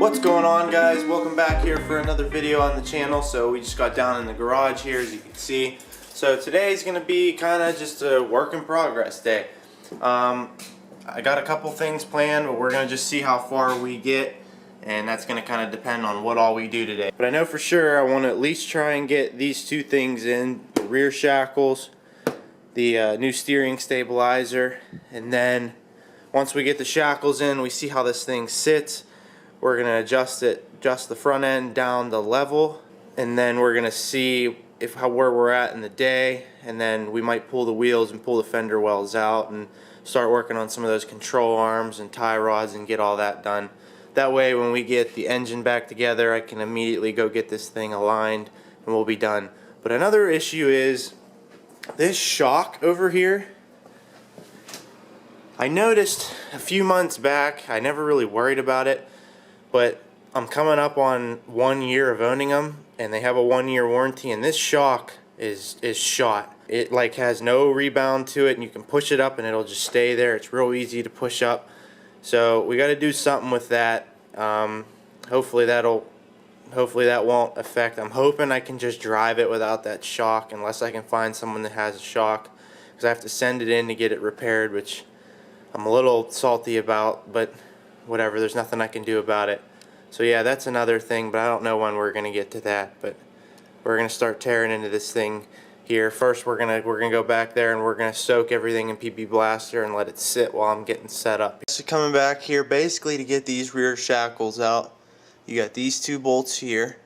What's going on, guys? Welcome back here for another video on the channel. So we just got down in the garage here, as you can see. So today's gonna be kind of just a work in progress day. I got a couple things planned, but we're gonna just see how far we get, and that's gonna kind of depend on what all we do today. But I know for sure I want to at least try and get these two things in: the rear shackles, the new steering stabilizer, and then once we get the shackles in, we see how this thing sits. We're going to adjust the front end down the level, and then we're going to see where we're at in the day, and then we might pull the wheels and pull the fender wells out and start working on some of those control arms and tie rods and get all that done. That way when we get the engine back together, I can immediately go get this thing aligned and we'll be done. But another issue is this shock over here. I noticed a few months back, I never really worried about it, but I'm coming up on 1 year of owning them, and they have a 1-year warranty, and this shock is shot. It like has no rebound to it, and you can push it up and it'll just stay there. It's real easy to push up. So we got to do something with that. Hopefully that won't affect. I'm hoping I can just drive it without that shock, unless I can find someone that has a shock, because I have to send it in to get it repaired, which I'm a little salty about, but whatever, there's nothing I can do about it. So yeah, that's another thing, but I don't know when we're gonna get to that. But we're gonna start tearing into this thing here. First we're gonna go back there and we're gonna soak everything in PB Blaster and let it sit while I'm getting set up. So coming back here basically to get these rear shackles out, you got these two bolts here.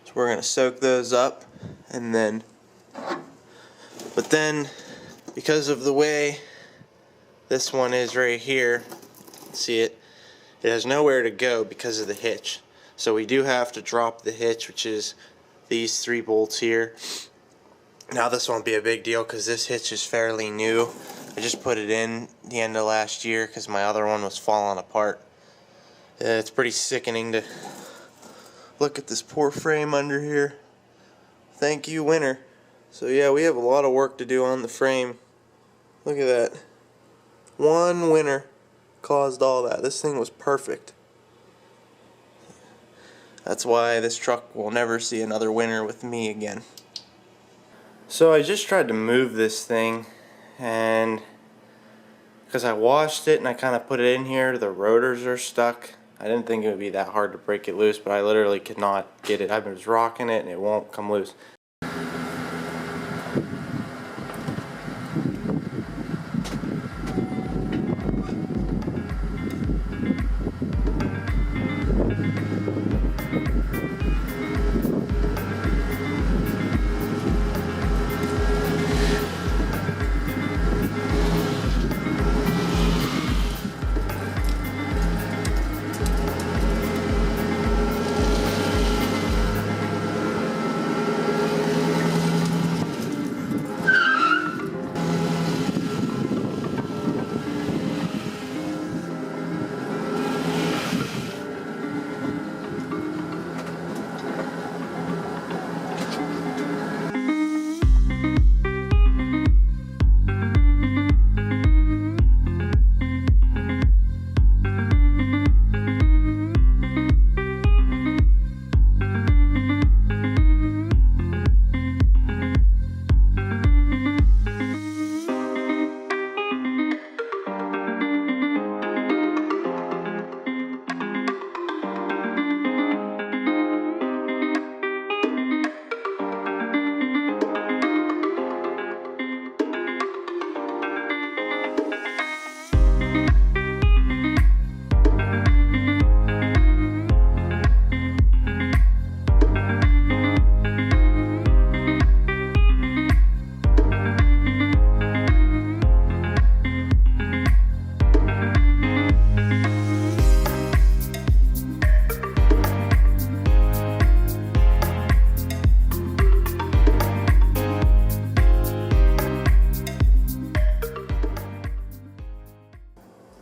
So we're gonna soak those up, and then because of the way this one is right here, see it has nowhere to go because of the hitch. So we do have to drop the hitch, which is these 3 bolts here. Now this won't be a big deal because this hitch is fairly new. I just put it in the end of last year because my other one was falling apart. It's pretty sickening to look at this poor frame under here. Thank you, winter. So yeah, we have a lot of work to do on the frame. Look at that. One winter caused all that. This thing was perfect. That's why this truck will never see another winter with me again. So I just tried to move this thing, and because I washed it and I kind of put it in here, the rotors are stuck. I didn't think it would be that hard to break it loose, but I literally could not get it. I was rocking it and it won't come loose.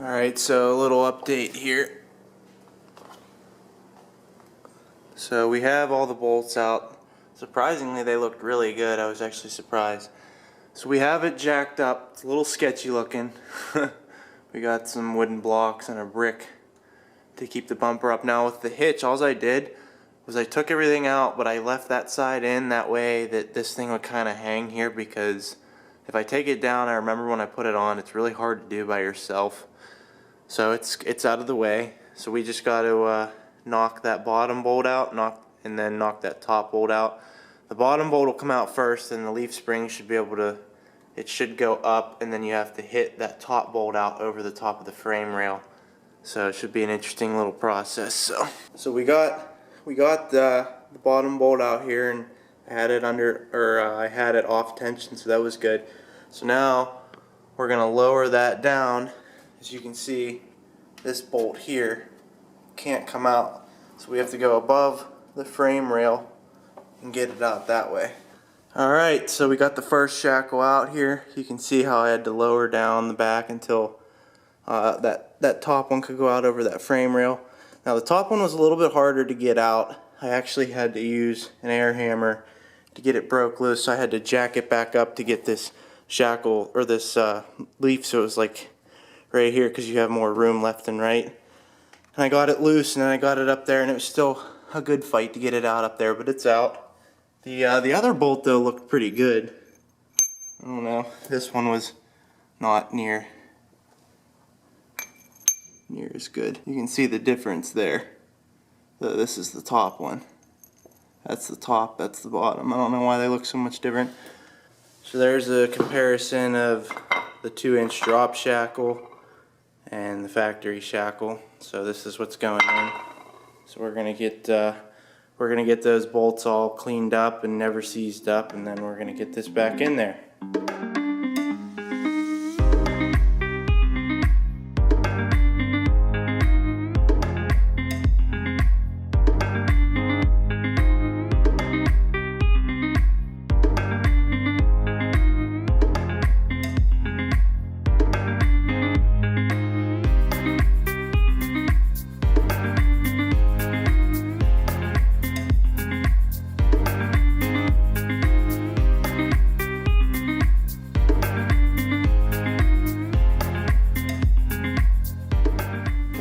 Alright, so a little update here. So we have all the bolts out. Surprisingly, they looked really good. I was actually surprised. So we have it jacked up. It's a little sketchy looking. We got some wooden blocks and a brick to keep the bumper up. Now with the hitch, all I did was I took everything out, but I left that side in, that way that this thing would kind of hang here, because if I take it down, I remember when I put it on, it's really hard to do by yourself. So it's out of the way. So we just got to knock that bottom bolt out, and then knock that top bolt out. The bottom bolt will come out first, and the leaf spring should be able to, it should go up, and then you have to hit that top bolt out over the top of the frame rail. So it should be an interesting little process. So we got the bottom bolt out here, and I had it I had it off tension, so that was good. So now we're gonna lower that down. As you can see, this bolt here can't come out, so we have to go above the frame rail and get it out that way. Alright, so we got the first shackle out here. You can see how I had to lower down the back until that top one could go out over that frame rail. Now the top one was a little bit harder to get out. I actually had to use an air hammer to get it broke loose, so I had to jack it back up to get this shackle, or this leaf, so it was like right here, because you have more room left and right. And I got it loose, and then I got it up there, and it was still a good fight to get it out up there, but it's out. The other bolt though looked pretty good. I don't know, this one was not near as good. You can see the difference there. This is the top one. That's the top, that's the bottom. I don't know why they look so much different. So there's a comparison of the 2-inch drop shackle and the factory shackle. So this is what's going in. So we're gonna get those bolts all cleaned up and never seized up, and then we're gonna get this back in there.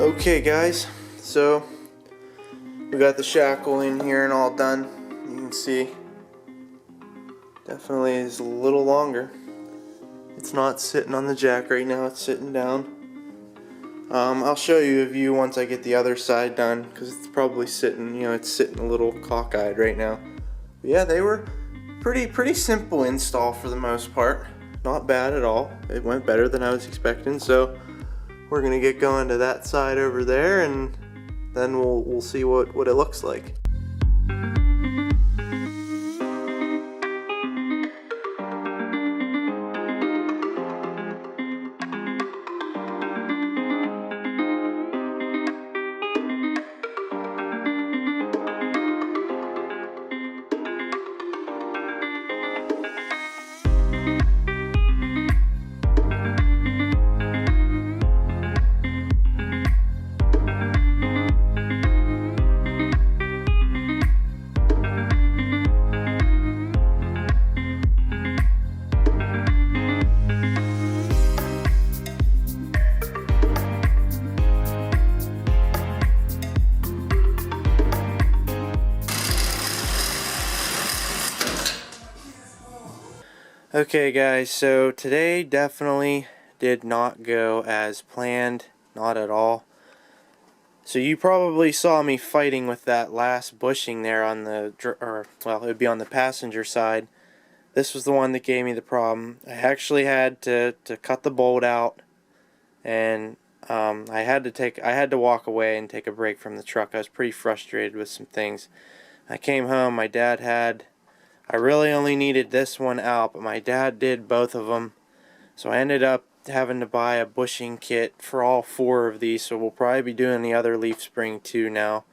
Okay guys, so we got the shackle in here and all done. You can see definitely is a little longer. It's not sitting on the jack right now, it's sitting down. I'll show you a view once I get the other side done, because it's probably sitting, you know, it's sitting a little cockeyed right now. But yeah, they were pretty simple install for the most part. Not bad at all. It went better than I was expecting, so we're gonna get going to that side over there, and then we'll see what it looks like. Okay guys, so today definitely did not go as planned, not at all. So you probably saw me fighting with that last bushing there on the, well, it would be on the passenger side. This was the one that gave me the problem. I actually had to cut the bolt out, and I had to walk away and take a break from the truck. I was pretty frustrated with some things. I came home, my dad had, I really only needed this one out, but my dad did both of them. So I ended up having to buy a bushing kit for all 4 of these, so we'll probably be doing the other leaf spring too now.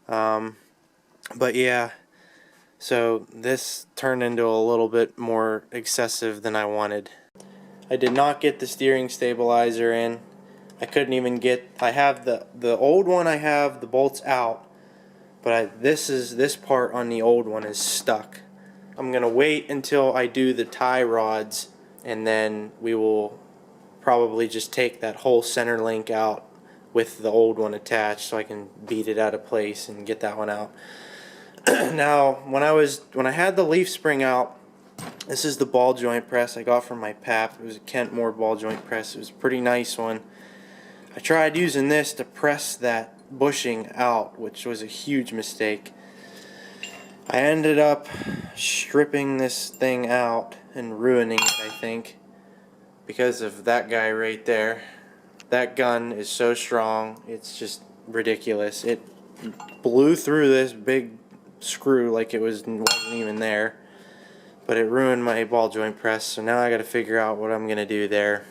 But yeah, so this turned into a little bit more excessive than I wanted. I did not get the steering stabilizer in. I couldn't even get, I have the old one, I have the bolts out, but this part on the old one is stuck. I'm gonna wait until I do the tie rods, and then we will probably just take that whole center link out with the old one attached, so I can beat it out of place and get that one out. Now, when I had the leaf spring out, this is the ball joint press I got from my pap. It was a Kentmore ball joint press. It was a pretty nice one. I tried using this to press that bushing out, which was a huge mistake. I ended up stripping this thing out and ruining it, I think, because of that guy right there. That gun is so strong, it's just ridiculous. It blew through this big screw like it wasn't even there, but it ruined my ball joint press, so now I got to figure out what I'm going to do there.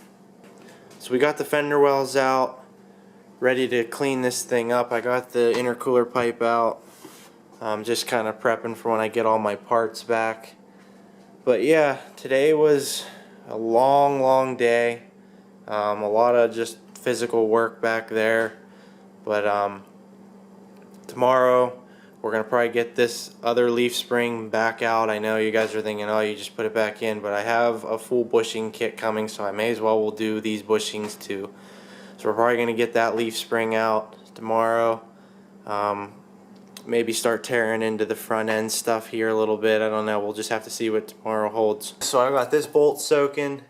So we got the fender wells out, ready to clean this thing up. I got the intercooler pipe out. I'm just kind of prepping for when I get all my parts back. But yeah, today was a long day. A lot of just physical work back there. But tomorrow we're going to probably get this other leaf spring back out. I know you guys are thinking, oh, you just put it back in. But I have a full bushing kit coming, so I may as well do these bushings too. So we're probably going to get that leaf spring out tomorrow. Maybe start tearing into the front end stuff here a little bit. I don't know. We'll just have to see what tomorrow holds. So I got this bolt soaking.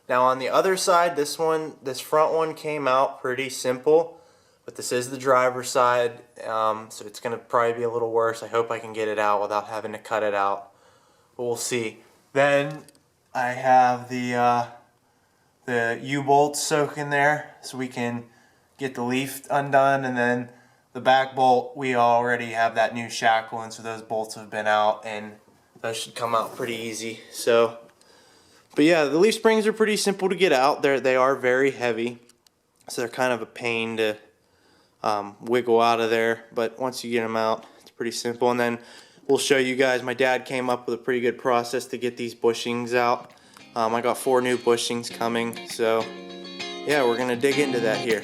Now on the other side, this front one came out pretty simple, but this is the driver's side, so it's going to probably be a little worse. I hope I can get it out without having to cut it out, but we'll see. Then I have the U-bolts soaking there, so we can get the leaf undone, and then the back bolt, we already have that new shackle, and so those bolts have been out, and those should come out pretty easy. So, but yeah, the leaf springs are pretty simple to get out. They are very heavy, so they're kind of a pain to wiggle out of there. But once you get them out, it's pretty simple. And then we'll show you guys. My dad came up with a pretty good process to get these bushings out. I got 4 new bushings coming, so yeah, we're gonna dig into that here.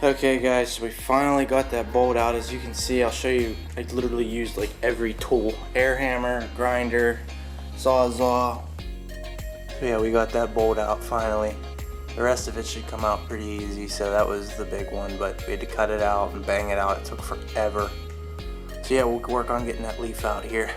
Okay guys, so we finally got that bolt out. As you can see, I'll show you, I literally used like every tool. Air hammer, grinder, sawzall. So yeah, we got that bolt out finally. The rest of it should come out pretty easy, so that was the big one, but we had to cut it out and bang it out. It took forever. So yeah, we'll work on getting that leaf out here.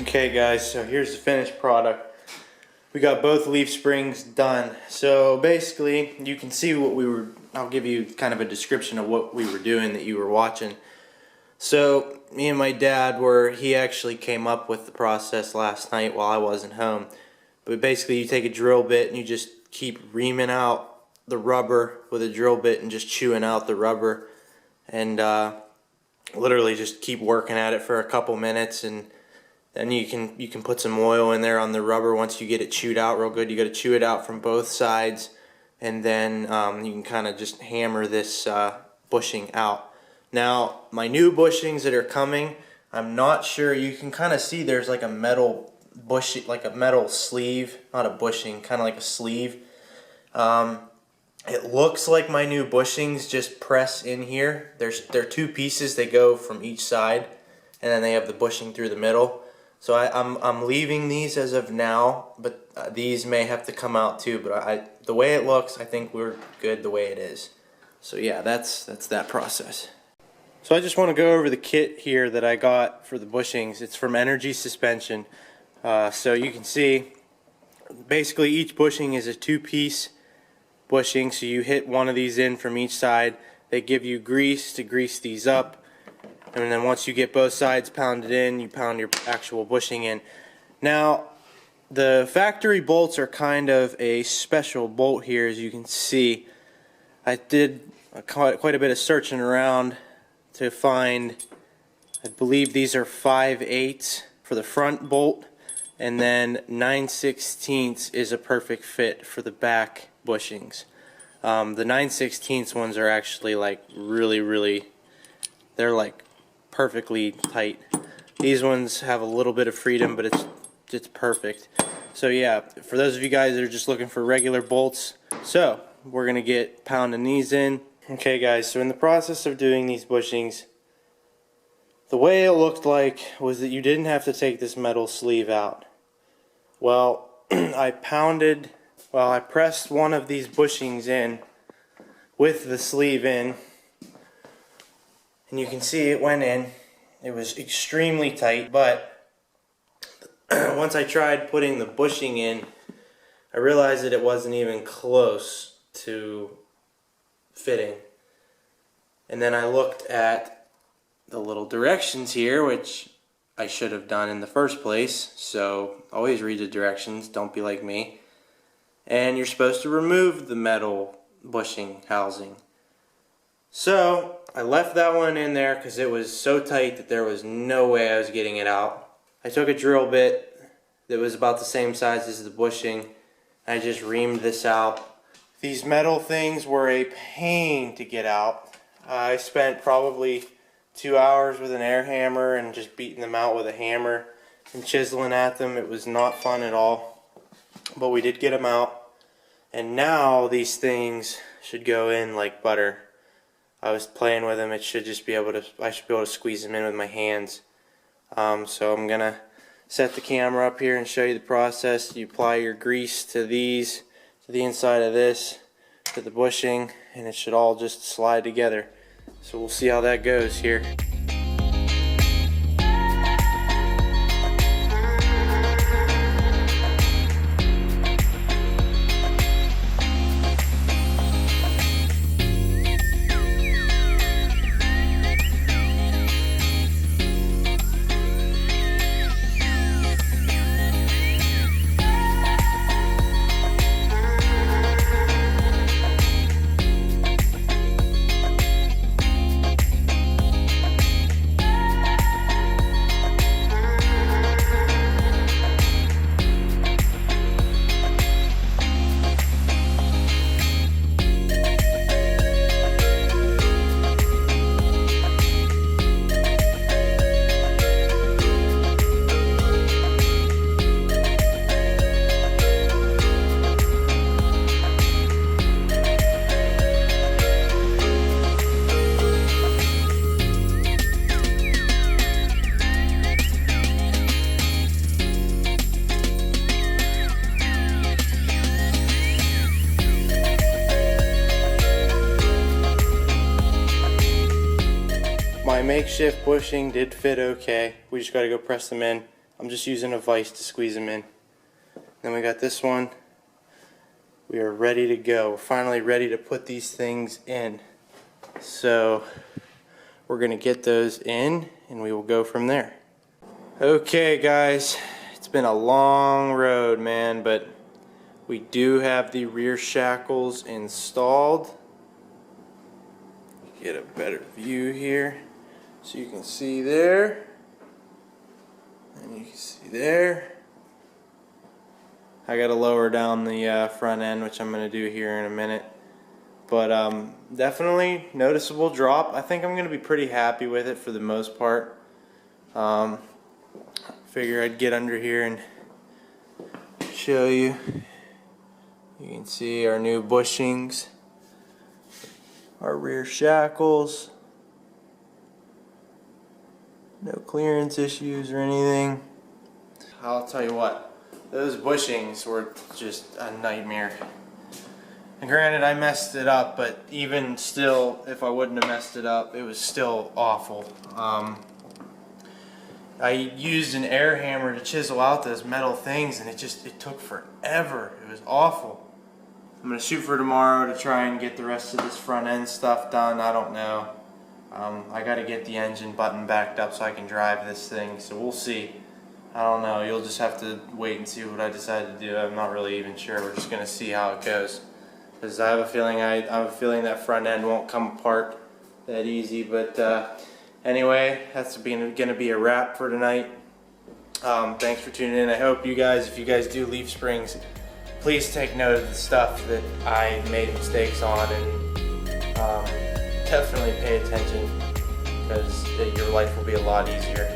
Okay guys, so here's the finished product. We got both leaf springs done. So basically, you can see what we were, I'll give you kind of a description of what we were doing that you were watching. So me and my dad he actually came up with the process last night while I wasn't home. But basically you take a drill bit and you just keep reaming out the rubber with a drill bit and just chewing out the rubber. And literally just keep working at it for a couple minutes, and then you can put some oil in there on the rubber once you get it chewed out real good. You got to chew it out from both sides, and then you can kind of just hammer this bushing out. Now my new bushings that are coming, I'm not sure, you can kind of see there's like a metal bushing, like a metal sleeve, not a bushing, kind of like a sleeve. It looks like my new bushings just press in here. They're two pieces, they go from each side, and then they have the bushing through the middle. So I'm leaving these as of now, but these may have to come out too. But the way it looks, I think we're good the way it is. So yeah, that's that process. So I just want to go over the kit here that I got for the bushings. It's from Energy Suspension. So you can see, basically each bushing is a two-piece bushing. So you hit one of these in from each side. They give you grease to grease these up. And then once you get both sides pounded in, you pound your actual bushing in. Now, the factory bolts are kind of a special bolt here, as you can see. I did quite a bit of searching around to find, I believe these are 5/8 for the front bolt, and then 9/16 is a perfect fit for the back bushings. The 9/16 ones are actually like really, they're like perfectly tight. These ones have a little bit of freedom, but it's perfect. So yeah, for those of you guys that are just looking for regular bolts, so we're gonna get pounding these in. Okay guys, so in the process of doing these bushings, the way it looked like was that you didn't have to take this metal sleeve out. Well, I pressed one of these bushings in with the sleeve in, and you can see it went in. It was extremely tight, but once I tried putting the bushing in, I realized that it wasn't even close to fitting. And then I looked at the little directions here, which I should have done in the first place. So always read the directions, don't be like me. And you're supposed to remove the metal bushing housing. So I left that one in there because it was so tight that there was no way I was getting it out. I took a drill bit that was about the same size as the bushing. I just reamed this out. These metal things were a pain to get out. I spent probably 2 hours with an air hammer and just beating them out with a hammer and chiseling at them. It was not fun at all, but we did get them out. And now these things should go in like butter. I was playing with them. It should just be able to, I should be able to squeeze them in with my hands. So I'm gonna set the camera up here and show you the process. You apply your grease to these, to the inside of this, to the bushing, and it should all just slide together. So we'll see how that goes here. My makeshift bushing did fit okay. We just got to go press them in. I'm just using a vise to squeeze them in. Then we got this one. We are ready to go. We're finally ready to put these things in. So we're gonna get those in and we will go from there. Okay guys, it's been a long road, man, but we do have the rear shackles installed. Get a better view here so you can see there, and you can see there. I gotta lower down the front end, which I'm gonna do here in a minute, but definitely noticeable drop. I think I'm gonna be pretty happy with it for the most part. Figure I'd get under here and show you. You can see our new bushings, our rear shackles, no clearance issues or anything. I'll tell you what, those bushings were just a nightmare. And granted, I messed it up, but even still, if I wouldn't have messed it up, it was still awful. I used an air hammer to chisel out those metal things, and it took forever. It was awful. I'm gonna shoot for tomorrow to try and get the rest of this front end stuff done. I don't know. I gotta get the engine button backed up so I can drive this thing, so we'll see. I don't know. You'll just have to wait and see what I decide to do. I'm not really even sure. We're just gonna see how it goes, because I have a feeling that front end won't come apart that easy. But anyway, that's gonna be a wrap for tonight. Thanks for tuning in. I hope you guys, if you guys do leaf springs, please take note of the stuff that I made mistakes on, and definitely pay attention, because your life will be a lot easier.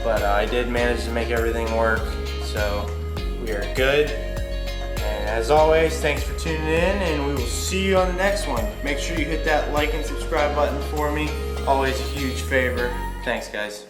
But I did manage to make everything work, so we are good. And as always, thanks for tuning in, and we will see you on the next one. Make sure you hit that like and subscribe button for me. Always a huge favor. Thanks, guys.